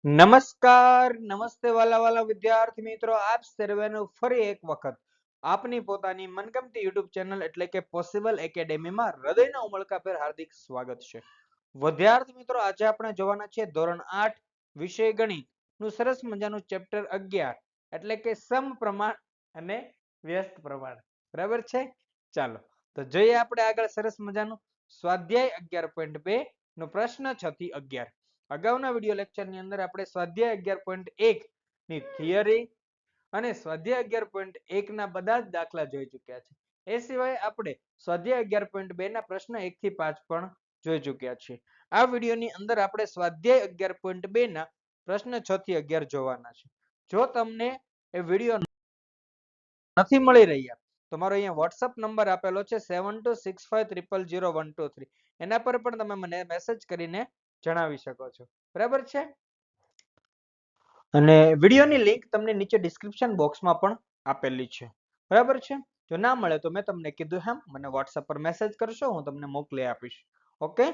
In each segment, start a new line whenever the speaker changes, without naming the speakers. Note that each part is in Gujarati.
નમસ્કાર નમસ્તે વાલા વાલા વિદ્યાર્થી મિત્રો આપ સર્વેનું ફરી એક વખત આપની પોતાની મનગમતી YouTube ચેનલ એટલે કે પોસિબલ એકેડેમીમાં હૃદયના ઉમળકાભેર હાર્દિક સ્વાગત છે વિદ્યાર્થી મિત્રો આજે આપણે જોવાના છે ધોરણ 8 વિષય ગણિત નું સરસ મજાનું ચેપ્ટર 11 એટલે કે સમપ્રમાણ અને વ્યસ્ત પ્રમાણ બરાબર છે ચાલો તો જોઈએ આપણે આગળ સરસ મજાનું સ્વાધ્યાય 11.2 નો પ્રશ્ન 6 થી 11 અગાઉના વિડિયો લેક્ચર ની અંદર આપણે સ્વાધ્યાય 11.1 ની થિયરી અને સ્વાધ્યાય 11.1 ના બધા જ દાખલા જોઈ ચૂક્યા છે એ સિવાય આપણે સ્વાધ્યાય 11.2 ના પ્રશ્ન 1 થી 5 પણ જોઈ ચૂક્યા છે આ વિડિયોની અંદર આપણે સ્વાધ્યાય 11.2 ના પ્રશ્ન 6 થી 11 જોવાના છે જો તમને એ વિડિયો નથી મળી રહ્યા તમારો અહીંયા WhatsApp નંબર આપેલો છે 7265000123 એના પર પણ તમે મને મેસેજ કરીને જણાવી શકો છો બરાબર છે અને વિડિયોની લિંક તમને નીચે ડિસ્ક્રિપ્શન બોક્સમાં પણ આપેલી છે બરાબર છે જો ના મળે તો મેં તમને કીધું એમ મને WhatsApp પર મેસેજ કરશો હું તમને મોકલી આપીશ ઓકે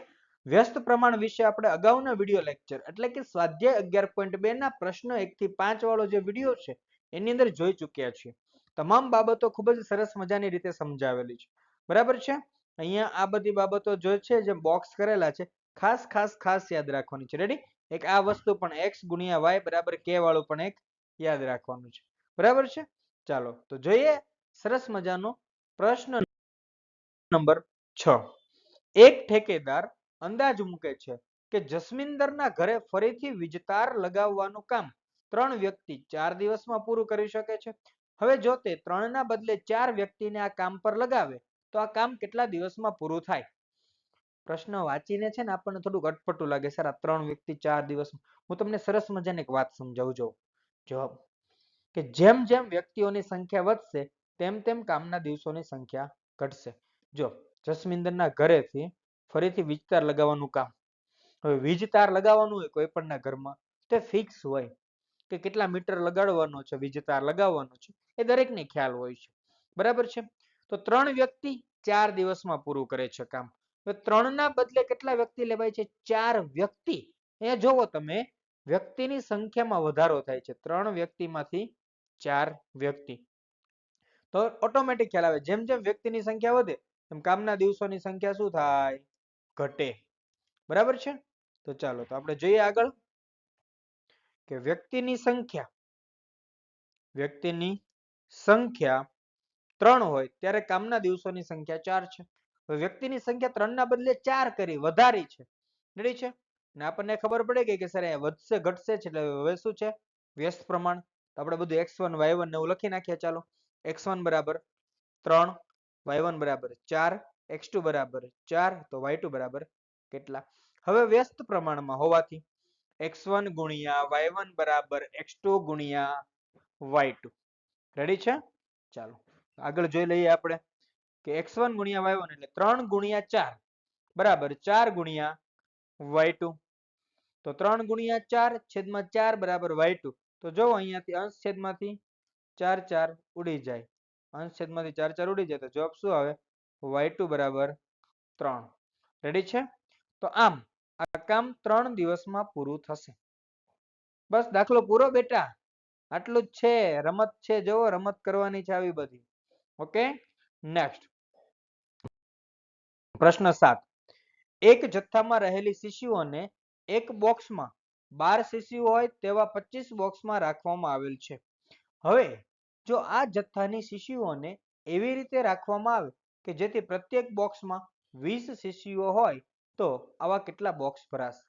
વ્યસ્ત પ્રમાણ વિશે આપણે અગાઉના વિડિયો લેક્ચર એટલે કે સ્વાધ્યાય 11.2 ના પ્રશ્ન 1 થી 5 વાળો જે વિડિયો છે એની અંદર જોઈ ચૂક્યા છીએ તમામ બાબતો ખૂબ જ સરસ મજાની રીતે સમજાવેલી છે બરાબર છે અહીંયા આ બધી બાબતો જો છે જે બોક્સ કરેલા છે ખાસ ખાસ ખાસ યાદ રાખવાની છે રેડી એક આ વસ્તુ પણ x ગુણ્યા y બરાબર k વાળું પણ એક યાદ રાખવાનું છે બરાબર છે ચાલો તો જોઈએ સરસ મજાનો પ્રશ્ન નંબર 6 એક ઠેકેદાર અંદાજ મૂકે છે કે જસમિંદરના ઘરે ફરીથી વીજતાર લગાવવાનું કામ 3 વ્યક્તિ 4 દિવસમાં પૂરું કરી શકે છે હવે જો તે 3 ના બદલે 4 વ્યક્તિને આ કામ પર લગાવે તો આ કામ કેટલા દિવસમાં પૂરું થાય પ્રશ્ન વાંચીને છે ને આપણને થોડું અટપટું લાગે સર આ 3 વ્યક્તિ 4 દિવસ હું તમને સરસ મજાની એક વાત સમજાવું છું જવાબ કે જેમ જેમ વ્યક્તિઓની સંખ્યા વધશે તેમ તેમ કામના દિવસોની સંખ્યા ઘટશે જો જસમિંદરના ઘરેથી ફરીથી વીજતાર લગાવવાનું કામ હવે વીજતાર લગાવવાનું હોય કોઈ પણના ઘરમાં તે ફિક્સ હોય કે કેટલા મીટર લગાડવાનો છે વીજતાર લગાવવાનો છે એ દરેકને ખ્યાલ હોય છે બરાબર છે તો 3 વ્યક્તિ 4 દિવસમાં પૂરું કરે છે કામ તો 3 ના બદલે કેટલા વ્યક્તિ લેવાય છે 4 વ્યક્તિ અહીંયા જોવો તમે વ્યક્તિની સંખ્યામાં વધારો થાય છે 3 વ્યક્તિમાંથી 4 વ્યક્તિ તો ઓટોમેટિક ખ્યાલ આવે જેમ જેમ વ્યક્તિની સંખ્યા વધે તેમ કામના દિવસોની સંખ્યા શું થાય ઘટે બરાબર છે તો ચાલો તો આપણે જોઈએ આગળ કે વ્યક્તિની સંખ્યા 3 હોય ત્યારે કામના દિવસોની સંખ્યા 4 છે તો વ્યક્તિની સંખ્યા 3 ના બદલે 4 કરી વધારી છે રેડી છે ને આપણને ખબર પડે કે સર એ વધશે ઘટશે છે એટલે હવે શું છે વ્યસ્ત પ્રમાણ તો આપણે બધું x1 y1 ને એવું લખી નાખીએ ચાલો x1 બરાબર 3 y1 બરાબર 4 x2 બરાબર 4 તો y2 બરાબર કેટલા હવે વ્યસ્ત પ્રમાણમાં હોવાથી x1 ગુણ્યા y1 બરાબર x2 ગુણ્યા y2 રેડી છે ચાલો આગળ જોઈ લઈએ આપણે કે x1 ગુણ્યા y1 એટલે 3 ગુણ્યા 4 બરાબર 4 ગુણ્યા y2 તો 3 ગુણ્યા 4 છેદમાં 4 બરાબર y2 તો જો અહીંયાથી અંશ છેદમાંથી 4 4 ઉડી જાય અંશ છેદમાંથી 4 4 ઉડી જાય તો જવાબ શું આવે y2 બરાબર 3 રેડી છે તો આમ આ કામ 3 દિવસમાં પૂરું થશે બસ દાખલો પૂરો બેટા આટલું જ છે રમત છે જોવો રમત કરવાની છે આવી બધી ઓકે નેક્સ્ટ પ્રશ્ન 7 એક જથ્થામાં રહેલી શીશીઓને એક બોક્સમાં 12 શીશીઓ હોય તેવા 25 બોક્સમાં રાખવામાં આવેલ છે હવે જો આ જથ્થાની શીશીઓને એવી રીતે રાખવામાં આવે કે જેથી પ્રત્યેક બોક્સમાં 20 શીશીઓ હોય તો આવા કેટલા બોક્સ ભરાશે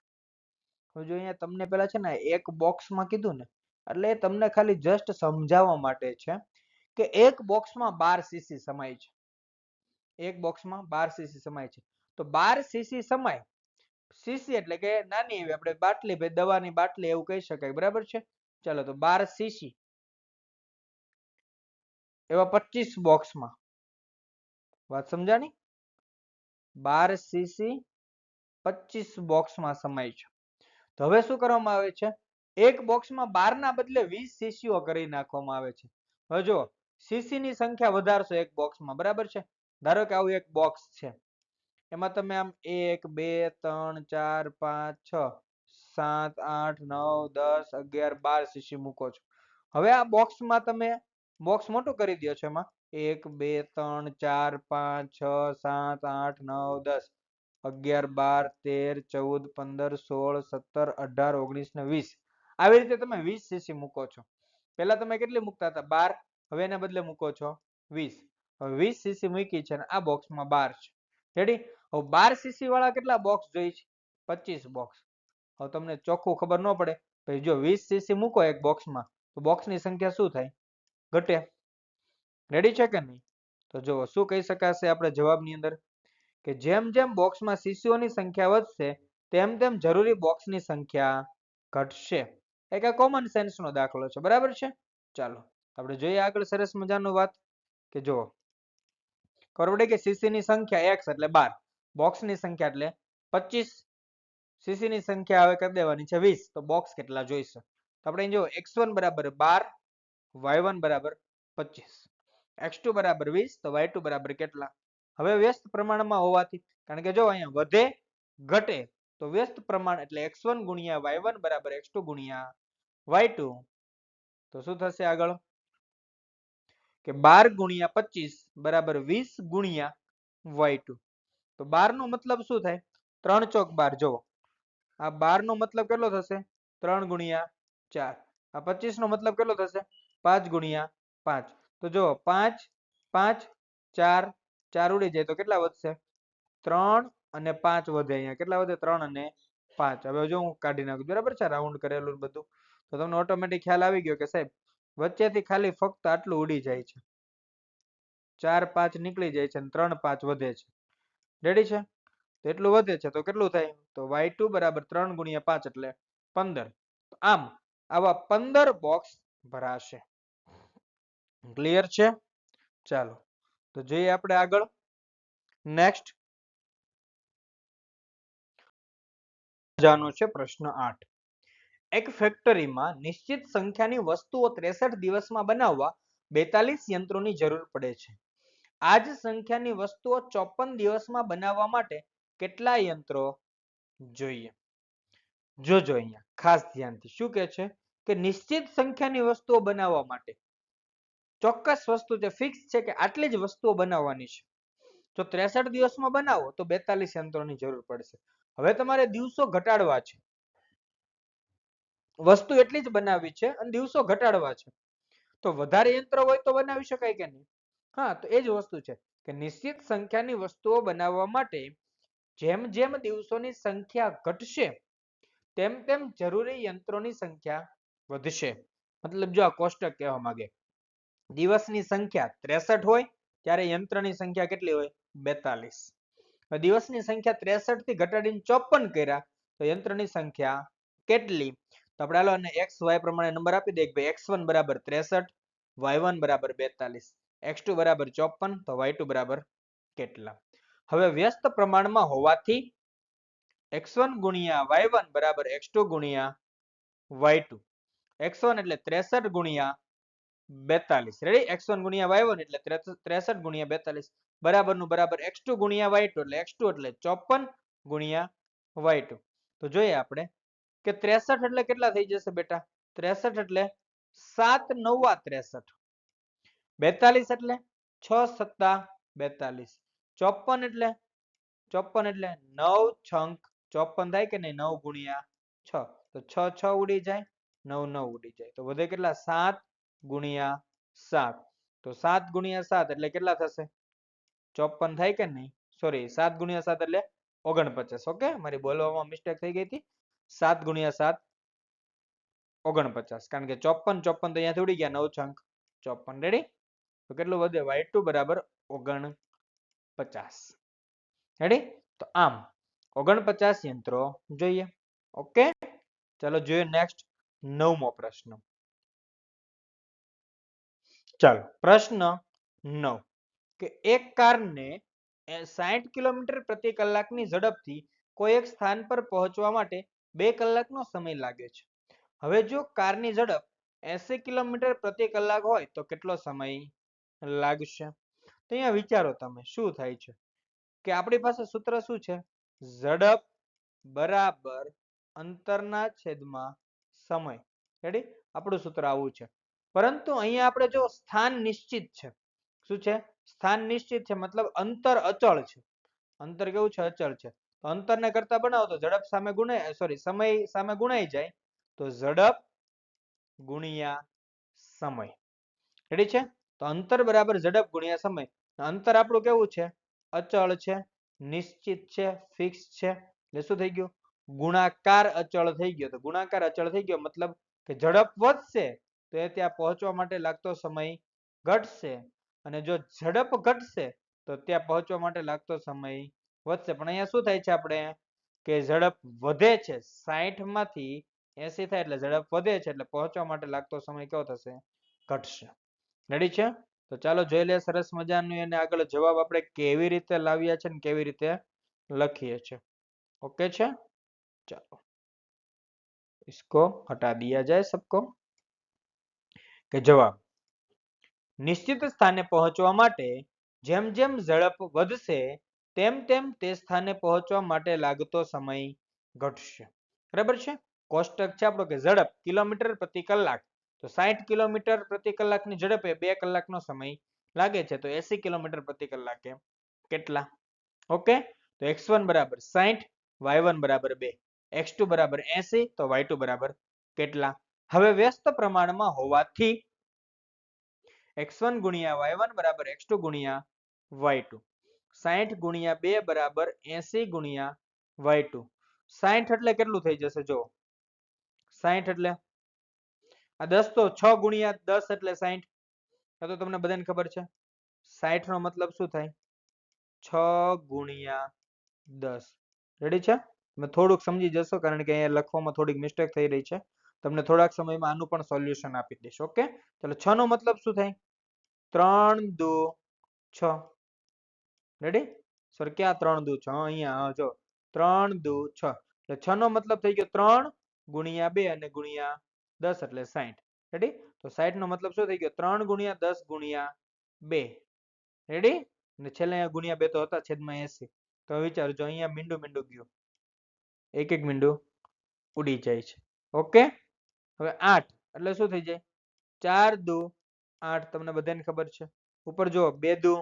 હવે જો અહીંયા તમને પહેલા છે ને એક બોક્સમાં કીધું ને એટલે તમને ખાલી જસ્ટ સમજાવવા માટે છે કે એક બોક્સમાં 12 સીસી સમાય છે એક બોક્સમાં 12 સીસી સમાય છે તો 12 સીસી સમાય સીસી એટલે કે નાની એવી આપણે બાટલી ભાઈ દવાની બાટલી એવું કહી શકાય બરાબર છે ચાલો તો 12 સીસી એવા 25 બોક્સમાં વાત સમજાણી 12 સીસી 25 બોક્સમાં સમાય છે તો હવે શું કરવામાં આવે છે એક બોક્સમાં 12 ના બદલે 20 શીશીઓ કરી નાખવામાં આવે છે હવે જો શીશીની સંખ્યા વધારશો એક બોક્સમાં બરાબર છે ધારો કે આવું એક બોક્સ છે એમાં તમે આમ 1 2 3 4 5 6 7 8 9 10 11 12 સીસી મૂકો છો. હવે આ બોક્સમાં તમે બોક્સ મોટું કરી દો છો. એમાં 1 2 3 4 5 6 7 8 9 10 11 12 13 14 15 16 17 18 19 ને 20 આવી રીતે તમે 20 સીસી મૂકો છો. પહેલા તમે કેટલી મૂકતા હતા? 12. હવે એના બદલે મૂકો છો 20. હવે 20 સીસી મૂકી છે અને આ બોક્સમાં 12 છે. રેડી? હવે 12 સીસી વાળા કેટલા બોક્સ જોઈએ છે? 25 બોક્સ. હવે તમને ચોખ્ખું ખબર ન પડે તો જો 20 સીસી મૂકો એક બોક્સમાં તો બોક્સની સંખ્યા શું થાય? ઘટે. રેડી છે કે નહીં? તો જો શું કહી શકાશે આપણે જવાબની અંદર કે જેમ જેમ બોક્સમાં સીસીઓની સંખ્યા વધશે તેમ તેમ જરૂરી બોક્સની સંખ્યા ઘટશે. એક આ કોમન સેન્સનો દાખલો છે. બરાબર છે? ચાલો આપણે જોઈએ આગળ સરસ મજાનું વાત કે જો ખબર પડે કે સીસીની સંખ્યા x એટલે 12, બોક્સની સંખ્યા એટલે 25, સીસીની સંખ્યા હવે કરી દેવાની છે 20, તો બોક્સ કેટલા જોઈશે? તો આપણે જો x1 બરાબર 12, y1 બરાબર 25, x2 બરાબર 20, તો y2 બરાબર કેટલા? હવે વ્યસ્ત પ્રમાણમાં હોવાથી, કારણ કે જો અહીંયા વધે ઘટે તો વ્યસ્ત પ્રમાણ એટલે x1 ગુણ્યા y1 બરાબર x2 ગુણ્યા y2. તો શું થશે આગળ કે 12 ગુણ્યા 25 બરાબર 20 ગુણ્યા y2. તો 12 નો મતલબ શું થાય? 3 ચોક 12. જો આ 12 નો મતલબ કેટલો થશે? 3 ગુણ્યા 4. આ 25 નો મતલબ કેટલો થશે? 5 ગુણ્યા 5. તો જો 5 5 4 4 ઉડી જાય તો કેટલા વધશે? 3 અને 5 વધે. અહીંયા કેટલા વધે? 3 અને 5. હવે જો હું કાઢી નાખું. બરાબર છે? રાઉન્ડ કરેલું બધું તો તમને ઓટોમેટિક ખ્યાલ આવી ગયો કે સાહેબ વચ્ચેથી ખાલી ફક્ત આટલું ઉડી જાય છે. 4 5 નીકળી જાય છે અને 3 5 વધે છે. રેડી છે? તો એટલું વધે છે તો કેટલું થાય? તો y2 બરાબર 3 ગુણ્યા 5 એટલે 15. આમ આવા 15 બોક્સ ભરાશે. ક્લિયર છે? ચાલો તો જોઈએ આપણે આગળ નેક્સ્ટ જાનો છે પ્રશ્ન 8. એક ફેક્ટરીમાં નિશ્ચિત સંખ્યાની વસ્તુઓ 63 દિવસમાં બનાવવા 42 યંત્રોની જરૂર પડે છે. આ જ સંખ્યાની વસ્તુઓ 54 દિવસમાં બનાવવા માટે કેટલા યંત્રો જોઈએ? જોજો અહીંયા ખાસ ધ્યાનથી શું કહે છે કે નિશ્ચિત સંખ્યાની વસ્તુઓ બનાવવા માટે ચોક્કસ વસ્તુ છે, ફિક્સ છે કે આટલી જ વસ્તુઓ બનાવવાની છે. જો 63 દિવસમાં બનાવો તો 42 યંત્રોની જરૂર પડશે. હવે તમારે દિવસો ઘટાડવા છે, વસ્તુ એટલી જ બનાવવી છે અને દિવસો ઘટાડવા છે. તો વધારે યંત્રો હોય તો બનાવી શકાય કે નહીં? હા, તો એ જ વસ્તુ છે કે નિશ્ચિત સંખ્યાની વસ્તુઓ બનાવવા માટે જેમ જેમ દિવસોની સંખ્યા ઘટશે તેમ તેમ જરૂરી યંત્રોની સંખ્યા વધશે. મતલબ જો આ કોષ્ટક કહેવા માંગે દિવસની સંખ્યા 63 હોય ત્યારે યંત્રની સંખ્યા કેટલી હોય? 42. દિવસની સંખ્યા 63 થી ઘટાડીને 54 કર્યા તો યંત્રની સંખ્યા કેટલી? તો આપણે હાલો અને x y પ્રમાણે નંબર આપી દઈએ કે x1 બરાબર 63, y1 બરાબર 42, x2 બરાબર 54, તો y2 બરાબર કેટલા? હવે વ્યસ્ત પ્રમાણમાં હોવાથી x1 ગુણ્યા y1 બરાબર x2 ગુણ્યા y2. x1 એટલે 63 ગુણ્યા 42. રેડી? x1 ગુણ્યા y1 એટલે 63 ગુણ્યા 42 બરાબર નું બરાબર x2 ગુણ્યા y2 એટલે x2 એટલે 54 ગુણ્યા y2. તો જોઈએ આપણે કે 63 એટલે કેટલા થઈ જશે બેટા? 63 એટલે 7 9 63. 42 એટલે 6 7 42. 54 એટલે 9 છંક 54 થાય કે નહીં? 9 ગુણ્યા 6 તો 6 6 ઉડી જાય, 9 9 ઉડી જાય તો વધે કેટલા? 7 ગુણ્યા 7. તો 7 ગુણ્યા 7 એટલે કેટલા થશે? 54 થાય કે નહીં? સોરી 7 ગુણ્યા 7 એટલે 49. ઓકે, મારી બોલવામાં મિસ્ટેક થઈ ગઈ હતી. 7 ગુણ્યા 7 49, કારણ કે 54 54 તો અહીંયાથી ઉડી ગયા, 9 છંક 54. રેડી? તો કેટલું વધે? y2 બરાબર 49. રેડી? તો આમ 49 યંત્રો જોઈએ. ઓકે, ચાલો જોઈએ નેક્સ્ટ 9મો પ્રશ્ન. ચાલો પ્રશ્ન 9 કે એક કારને 60 કિલોમીટર પ્રતિ કલાકની ઝડપથી કોઈ એક સ્થાન પર પહોંચવા માટે 2 કલાકનો સમય લાગે છે. હવે જો કારની ઝડપ 80 કિલોમીટર પ્રતિ કલાક હોય તો કેટલો સમય લાગશે? તો અહીંયા વિચારો તમે શું થાય છે કે આપણી પાસે સૂત્ર શું છે? ઝડપ બરાબર અંતરના છેદમાં સમય. રેડી? આપણું સૂત્ર આવું છે. પરંતુ અહીંયા આપણે જો સ્થાન નિશ્ચિત છે. શું છે? સ્થાન નિશ્ચિત છે મતલબ અંતર અચળ છે. અંતર કેવું છે? અચળ છે. તો અંતરને કરતા બનાવો તો ઝડપ સામે ગુણાય સમય સામે ગુણાઈ જાય તો ઝડપ ગુણ્યા સમય. રેડી છે? તો અંતર બરાબર ઝડપ ગુણ્યા સમય. અંતર આપણું કેવું છે? અચળ છે, નિશ્ચિત છે, ફિક્સ છે. એટલે શું થઈ ગયું? ગુણાકાર અચળ થઈ ગયો. તો ગુણાકાર અચળ થઈ ગયો મતલબ કે ઝડપ વધશે તો એ ત્યાં પહોંચવા માટે લાગતો સમય ઘટશે અને જો ઝડપ ઘટશે તો ત્યાં પહોંચવા માટે લાગતો સમય વધશે. પણ અહીંયા શું થાય છે આપણે કે ઝડપ વધે છે 60 માંથી 80 થાય એટલે ઝડપ વધે છે એટલે પહોંચવા માટે લાગતો સમય કેવો થશે? ઘટશે. રેડી છે? તો ચાલો જોઈ લઈએ સરસ મજાનું અને આગળ જવાબ આપણે કેવી રીતે લાવ્યા છે ને કેવી રીતે લખીએ છે. ઓકે છે? ચાલો इसको हटा दिया जाए सबको. કે જવાબ નિશ્ચિત સ્થાને પહોંચવા માટે જેમ જેમ ઝડપ વધશે તેમ તેમ તે સ્થાને પહોંચવા માટે લાગતો સમય ઘટશે. બરાબર છે? કોષ્ટક છે આપણો કે ઝડપ કિલોમીટર પ્રતિ કલાક. તો 60 કિલોમીટર પ્રતિ કલાકની ઝડપે 2 કલાકનો સમય લાગે છે તો 80 કિલોમીટર પ્રતિ કલાકે કેટલા? ઓકે? તો x1 બરાબર 60, y1 બરાબર 2, x2 બરાબર 80 તો y2 બરાબર કેટલા? હવે વ્યસ્ત પ્રમાણમાં હોવાથી x1 ગુણ્યા y1 બરાબર x2 ગુણ્યા y2. 60 ગુણ્યા 2 બરાબર 80 ગુણ્યા y2. 60 એટલે કેટલું થઈ જશે? જો 60 એટલે આ 10 તો 6 ગુણ્યા 10 એટલે 60. તો તમને બધાને ખબર છે 60 નો મતલબ શું થાય? 6 ગુણ્યા 10. રેડી છે? તમે થોડુંક સમજી જશો કારણ કે અહીંયા લખવામાં થોડીક મિસ્ટેક થઈ રહી છે. તમને થોડાક સમયમાં આનું પણ સોલ્યુશન આપી દઈશ. ઓકે? ચલો 6 નો મતલબ શું થાય? 3 દુ 6. રેડી? સર ક્યાં 3 દુ 6? અહીંયા જો 3 દુ 6. એટલે 6 નો મતલબ થઈ ગયો 3 ગુણ્યા 2 અને ગુણ્યા 10 એટલે 60. રેડી? તો 60 નો મતલબ શું થઈ ગયો? 3 ગુણ્યા 10 ગુણ્યા 2. રેડી? અને છેલ્લે અહીંયા ગુણ્યા 2 તો હતા છેદમાં 80. તો વિચારજો અહીંયા મીંડું મીંડું ગયું. એક એક મીંડું ઉડી જાય છે. ઓકે? હવે 8 એટલે શું થઈ જાય? 4 દુ 8 તમને બધાને ખબર છે. ઉપર જો 2 દુ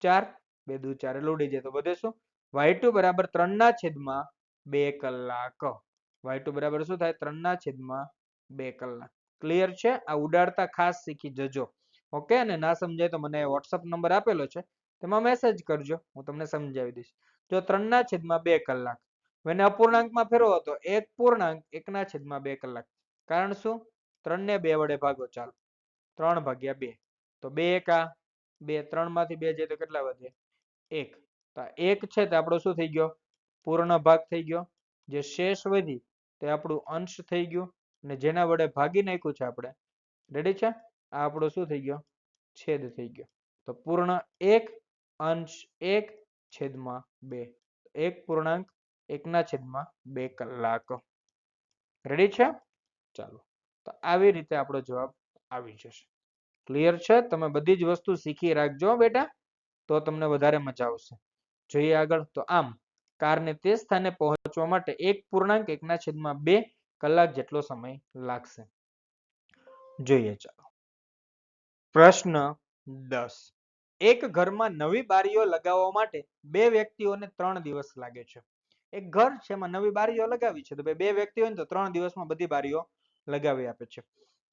4, 2 દુ 4 એટલે ઉડી જાય તો વધે શું? y2 બરાબર 3 ના છેદમાં 2 કલાક. y2 બરાબર શું થાય? 3 ના છેદમાં 2 કલાક. ક્લિયર છે? આ ઉડાડતા ખાસ શીખી જજો. ઓકે? અને ના સમજાય તો મને WhatsApp નંબર આપેલો છે તેમાં મેસેજ કરજો હું તમને સમજાવી દઈશ. જો 3 ના છેદમાં 2 કલાક એને અપૂર્ણાંકમાં ફેરવો તો 1 પૂર્ણાંક 1 ના છેદમાં 2 કલાક. કારણ શું? 3 ને 2 વડે ભાગો. ચાલો 3 ભાગ્યા 2 તો 2 એકા 2, 3 માંથી 2 જાય તો કેટલા વધે? 1. તો 1 છે તે આપણો શું થઈ ગયો? પૂર્ણ ભાગ થઈ ગયો. જે શેષ વધી તે આપણું અંશ થઈ ગયું અને જેના વડે ભાગી નાખ્યું છે આપણે. રેડી છે? આ આપણો શું થઈ ગયો? છેદ થઈ ગયો. તો પૂર્ણ 1 અંશ 1 છેદમાં 2. 1 પૂર્ણાંક 1 ના છેદમાં 2 કલાક. રેડી છે? ચાલો તો આવી રીતે આપણો જવાબ આવી જશે. ક્લિયર છે? તમે બધી જ વસ્તુ શીખી રાખજો બેટા તો તમને વધારે મજા આવશે. જોઈએ આગળ. તો આમ કારને તે સ્થાને પહોંચવા માટે 1 પૂર્ણાંક 1 ના છેદમાં 2 કલાક જેટલો સમય લાગશે. જોઈએ ચાલો. પ્રશ્ન 10. એક ઘરમાં નવી બારીઓ લગાવવા માટે 2 વ્યક્તિઓને 3 દિવસ લાગે છે. એક ઘર છે એમાં નવી બારીઓ લગાવી છે તો 2 વ્યક્તિ હોય ને તો 3 દિવસમાં બધી બારીઓ લગાવી આપે છે.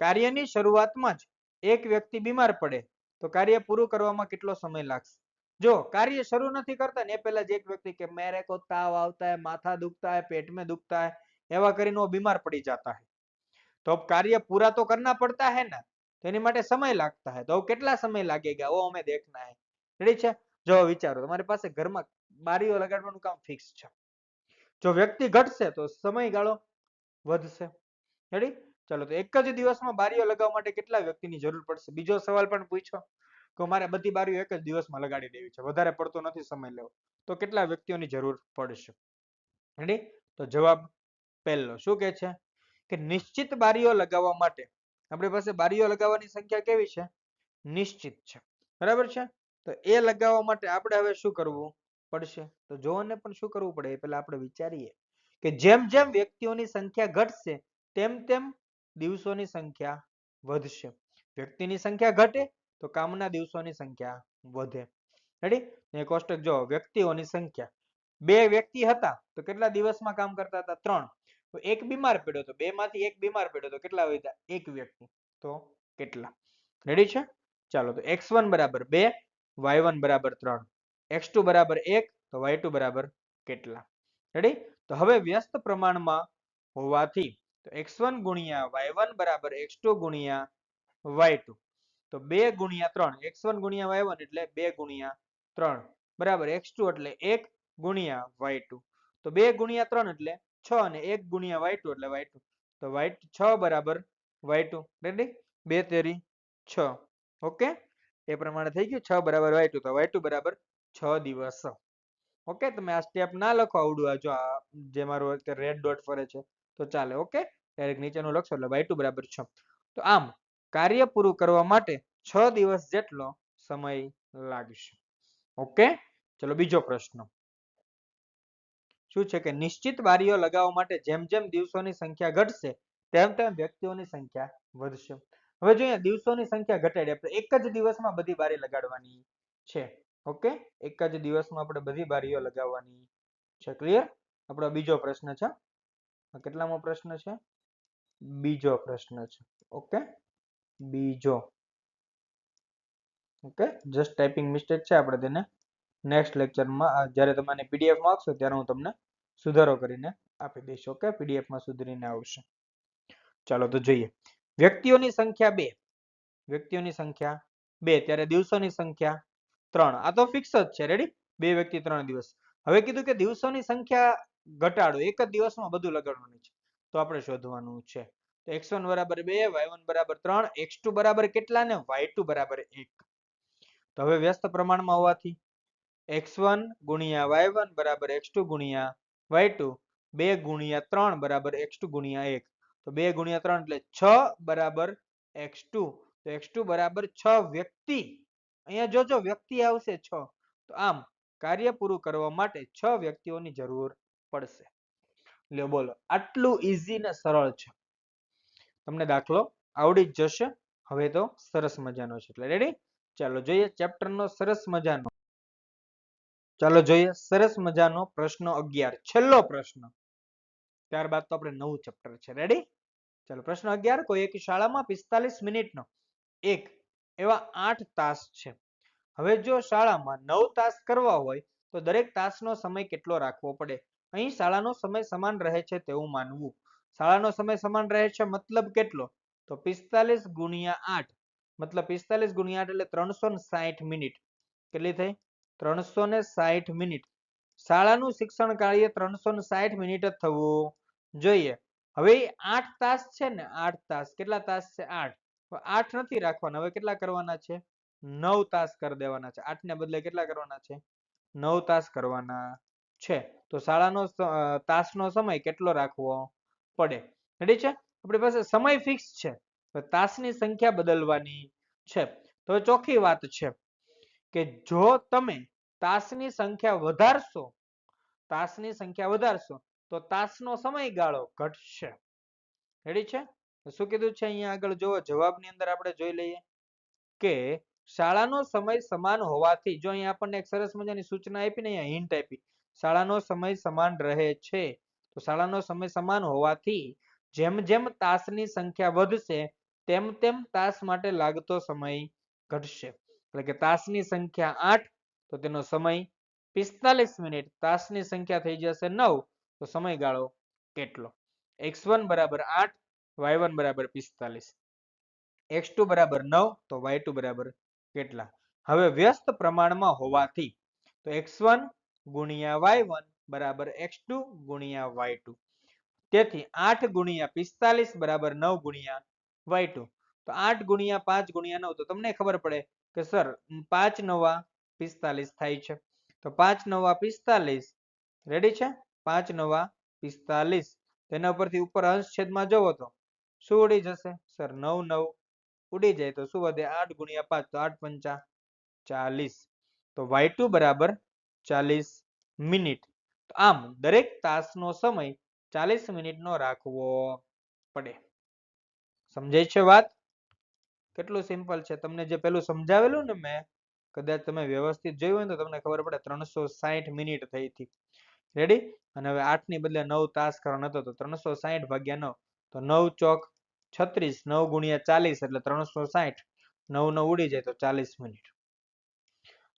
કાર્યની શરૂઆતમાં જ એક વ્યક્તિ બીમાર પડે તો કાર્ય પૂરું કરવામાં કેટલો સમય લાગશે? જો કાર્ય શરૂ નથી કરતા ને એ પહેલા જ એક વ્યક્તિ કે મેરે કો તાવ આવતા है, माथा दुखता है, पेट में दुखता है, એવા કરીને वो बीमार पड़ी जाता है तो अब कार्य पूरा तो करना पड़ता है ना, तो એની માટે સમય લાગતા है तो કેટલા સમય લાગेगा वो हमें देखना है. રેડી છે? જો વિચારો તમારી પાસે ઘરમાં બારીઓ લગાડવાનું કામ ફિક્સ છે. જો વ્યક્તિ ઘટશે તો સમયગાળો વધશે. રેડી? ચાલો તો એક જ દિવસમાં બારીઓ લગાવવા માટે કેટલા વ્યક્તિની જરૂર પડશે? બીજો સવાલ પણ પૂછો કે મારે બધી બારીઓ એક જ દિવસમાં લગાડી દેવી છે, વધારે પડતો નથી સમય લેવો, તો કેટલા વ્યક્તિઓની જરૂર પડશે? રેડી? તો જવાબ પહેલો શું કહે છે કે નિશ્ચિત બારીઓ લગાવવા માટે આપણી પાસે બારીઓ લગાવવાની સંખ્યા કેવી છે? નિશ્ચિત છે. બરાબર છે? તો એ લગાવવા માટે આપણે હવે શું કરવું પડશે? તો જોને પણ શું કરવું પડે એ પહેલા આપણે વિચારીએ કે જેમ જેમ વ્યક્તિઓની સંખ્યા ઘટશે તેમ તેમ દિવસોની સંખ્યા વધશે. વ્યક્તિની સંખ્યા ઘટે તો કામના દિવસોની સંખ્યા વધે. રેડી? એ કોષ્ટક જો વ્યક્તિઓની સંખ્યા. બે વ્યક્તિ હતા તો કેટલા દિવસમાં કામ કરતા હતા? 3. તો એક બીમાર પડ્યો તો બે માંથી એક બીમાર પડ્યો તો કેટલા વધ્યા? એક વ્યક્તિ. તો કેટલા? રેડી છે? ચાલો તો x1 બરાબર 2, y1 બરાબર 3, x2 બરાબર 1 તો y2 બરાબર કેટલા? રેડી? તો હવે વ્યસ્ત પ્રમાણમાં હોવાથી તો x1 ગુણ્યા y1 બરાબર x2 ગુણ્યા y2 તો 2 ગુણ્યા 3 x1 ગુણ્યા y1 એટલે 2 ગુણ્યા 3 બરાબર x2 એટલે 1 ગુણ્યા y2 તો 2 ગુણ્યા 3 એટલે 6 અને 1 ગુણ્યા y2 એટલે y2 તો y2 6 બરાબર y2. રેડી? 2 તેરી 6. ઓકે? એ પ્રમાણે થઈ ગયું 6 બરાબર y2 તો y2 બરાબર 6 દિવસ. ઓકે? તમે આ સ્ટેપ ના લખો આવડું આ જો આ જે મારો રેડ ડોટ ફરે છે તો ચાલે. ઓકે? ડાયરેક્ટ નીચેનું લખશો એટલે y2 બરાબર 6. તો આમ કાર્ય પૂરું કરવા માટે 6 દિવસ જેટલો સમય લાગશે. ઓકે? ચલો બીજો પ્રશ્ન. શું છે કે નિશ્ચિત બારીઓ લગાવવા માટે જેમ જેમ દિવસોની સંખ્યા ઘટશે તેમ તેમ વ્યક્તિઓની સંખ્યા વધશે. હવે જો અહીંયા દિવસોની સંખ્યા ઘટાડી આપણે એક જ દિવસમાં બધી બારી લગાડવાની છે. ઓકે? એક જ દિવસમાં આપણે બધી બારીઓ લગાવવાની છે. ક્લિયર? આપણો બીજો પ્રશ્ન છે. કેટલામો પ્રશ્ન છે? બીજો પ્રશ્ન છે. ઓકે? બીજો. ઓકે? જસ્ટ ટાઈપિંગ મિસ્ટેક છે, આપણે તેને નેક્સ્ટ લેક્ચરમાં જ્યારે તમને પીડીએફ માં આપશો ત્યારે હું તમને સુધારો કરીને આપી દઈશ. ઓકે? પીડીએફ માં સુધરીને આવશે. ચાલો તો જોઈએ. વ્યક્તિઓની સંખ્યા 2. વ્યક્તિઓની સંખ્યા 2 ત્યારે દિવસોની સંખ્યા 3. આ તો ફિક્સ જ છે. રેડી? 2 વ્યક્તિ 3 દિવસ. હવે કીધું કે દિવસોની સંખ્યા ઘટાડો એક જ દિવસમાં બધું લગાડવાનું છે તો આપણે શોધવાનું છે. તો x1 બરાબર 2, y1 બરાબર 3, x2 બરાબર કેટલા ને y2 બરાબર 1. તો હવે વ્યસ્ત પ્રમાણમાં હોવાથી x1 ગુણ્યા y1 બરાબર x2 ગુણ્યા y2 2 ગુણ્યા 3 બરાબર x2 ગુણ્યા 1 તો 2 ગુણ્યા 3 એટલે 6 બરાબર x2 તો x2 બરાબર 6 વ્યક્તિ. અહીંયા જોજો વ્યક્તિ આવશે 6. તો આમ કાર્ય પૂરું કરવા માટે 6 વ્યક્તિઓની જરૂર પડશે. લ્યો બોલો આટલું ઈઝી ને સરળ છે. તમને દાખલો આવડી જ જશે. હવે તો સરસ મજાનો છે. એટલે રેડી? ચાલો જોઈએ ચેપ્ટર નો સરસ મજાનો. ચાલો જોઈએ સરસ મજાનો પ્રશ્ન 11 છેલ્લો પ્રશ્ન. ત્યારબાદ તો આપણે નવું ચેપ્ટર છે. રેડી? ચાલો પ્રશ્ન 11 કોઈ એક શાળામાં 45 મિનિટનો એક એવા 8 તાસ છે. હવે જો શાળામાં 9 તાસ કરવા હોય તો દરેક તાસનો સમય કેટલો રાખવો પડે? અહીં શાળાનો સમય સમાન રહે છે તેવું માનવું. શાળાનો સમય સમાન રહે છે મતલબ કેટલો? તો 45 ગુણ્યા 8 મતલબ 45 ગુણ્યા 8 એટલે 360 મિનિટ. કેટલી થઈ? 360 મિનિટ. શાળાનું શિક્ષણ કાર્ય 360 મિનિટ જ થવું જોઈએ. હવે 8 તાસ છે ને 8 તાસ કેટલા તાસ છે? 8. 8 નથી રાખવાના. હવે કેટલા કરવાના છે? 9 તાસ કરી દેવાના છે. 8 ને બદલે કેટલા કરવાના છે? 9 તાસ કરવાના છે. તો શાળાનો તાસનો સમય કેટલો રાખવો પડે? રેડી છે? આપણી પાસે સમય ફિક્સ છે. તો તાસની સંખ્યા બદલવાની છે. તો ચોખ્ખી વાત છે કે જો તમે તાસની સંખ્યા વધારશો તો તાસનો સમયગાળો ઘટશે. રેડી છે? શું કીધું છે અહીંયા આગળ જુઓ જવાબની અંદર આપણે જોઈ લઈએ કે શાળાનો સમય સમાન હોવાથી જો અહીંયા આપણને એક સરસ મજાની સૂચના આપી ને અહીંયા હિન્ટ આપી શાળાનો સમય સમાન રહે છે તો શાળાનો સમય સમાન હોવાથી જેમ જેમ તાસની સંખ્યા વધશે તેમ તેમ તાસ માટે લાગતો સમય ઘટશે. એટલે કે તાસની સંખ્યા 8 તો તેનો સમય 45 મિનિટ. તાસની સંખ્યા થઈ જશે 9 તો સમયગાળો કેટલો? x1 બરાબર 8, y1 બરાબર 45, x2 બરાબર 9 તો y2 બરાબર કેટલા? હવે વ્યસ્ત પ્રમાણમાં હોવાથી તો x1 ગુણ્યા y1 બરાબર x2 ગુણ્યા y2. તેથી 8 ગુણ્યા 45 બરાબર 9 ગુણ્યા y2. તો 8 ગુણ્યા 5 ગુણ્યા 9 તો તમને ખબર પડે કે સર 5 નવા 45 થાય છે. તો 5 નવા 45. રેડી છે? 5 નવા 45. તેના ઉપરથી ઉપર અંશ છેદમાં જવો તો શું ઉડી જશે? સર 9 9 ઉડી જાય તો શું વધે? 8 ગુણ્યા 5 તો 8 પંચા 40. તો y2 બરાબર 40 મિનિટ. આમ દરેક તાસનો સમય 40 મિનિટનો રાખવો પડે. સમજાય છે વાત? કેટલું સિમ્પલ છે. તમને જે પેલું સમજાવેલું ને મેં, કદાચ તમે વ્યવસ્થિત જોયું હોય તો તમને ખબર પડે 360 મિનિટ થઈ હતી. રેડી? અને હવે 8 ની બદલે 9 તાસ કરવાનો હતો તો 360 ભાગ્યા 9 તો 9 ચોક 36, 9 ગુણ્યા 40 એટલે 360. 9 9 ઉડી જાય તો 40 મિનિટ.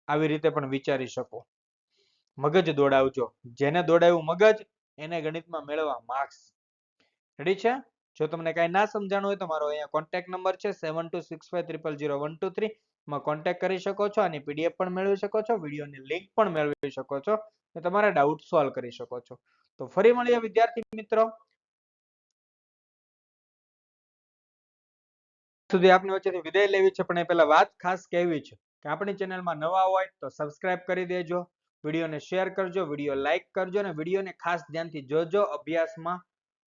આવી રીતે પણ વિચારી શકો. મગજ દોડાવજો. જેને દોડાવ્યું મગજ એને ગણિતમાં મેળવવા માર્ક્સ. રેડી છે? જો તમને કાંઈ ના સમજાણું હોય તો મારો અહીંયા કોન્ટેક્ટ નંબર છે 7265000123 માં કોન્ટેક્ટ કરી શકો છો. આની પીડીએફ પણ મેળવી શકો છો, વિડીયોની લિંક પણ મેળવી શકો છો, અને તમારા ડાઉટ સોલ્વ કરી શકો છો. તો ફરી મળીએ વિદ્યાર્થી મિત્રો. સુધી આપની વચ્ચેથી વિદાય લેવી છે, પણ એ પહેલા વાત ખાસ કહેવી છે કે આપણી ચેનલમાં નવા હોય તો સબસ્ક્રાઇબ કરી દેજો, વિડીયોને શેર કરજો, વિડીયો લાઈક કરજો અને વિડીયોને ખાસ ધ્યાનથી જોજો. અભ્યાસમાં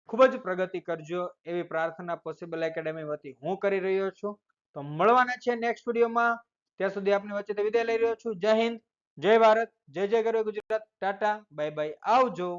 ખૂબ જ પ્રગતિ કરજો એવી પ્રાર્થના પોસિબલ એકેડેમી વતી હું કરી રહ્યો છું. તો મળવાના છે નેક્સ્ટ વિડીયોમાં. ત્યાં સુધી આપની વચ્ચેથી વિદાય લઈ રહ્યો છું. જય હિન્દ, જય ભારત, જય જય ગરવી ગુજરાત. ટાટા, બાય બાય, આવજો.